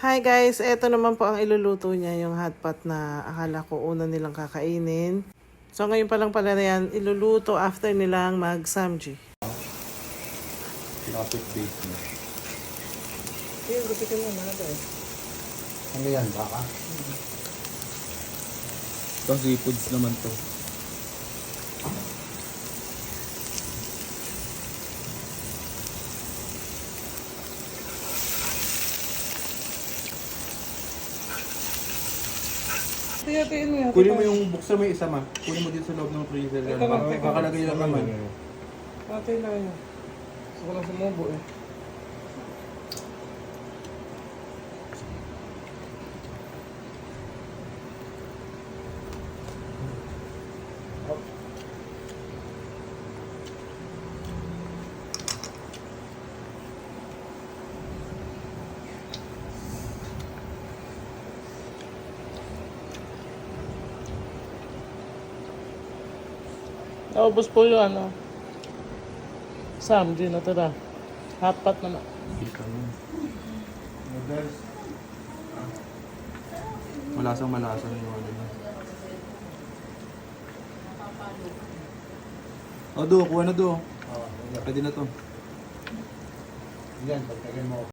Hi guys, eto naman po ang iluluto niya, yung hotpot na akala ko una nilang kakainin. So ngayon pa lang pala na yan, iluluto after nilang mag-samji. Lapit base mo. Ayun, gupitin mo na ito eh. Ano yan, baka? Ito, seafoods naman to. Tiyatiin mo yan. Kunin mo yung, buksan mo yung isa ma. Kunin mo dito sa loob ng freezer. Ito lang, teka. Kakalagay lang naman. Patay na yun. Gusto ko lang sumubo eh. Naubos po yung ano. Samji na tira. Hotpot naman. Noodles. Malasang yung ano na. O, do. Kuha na do. Pwede na to. Yan, pagkagay mo.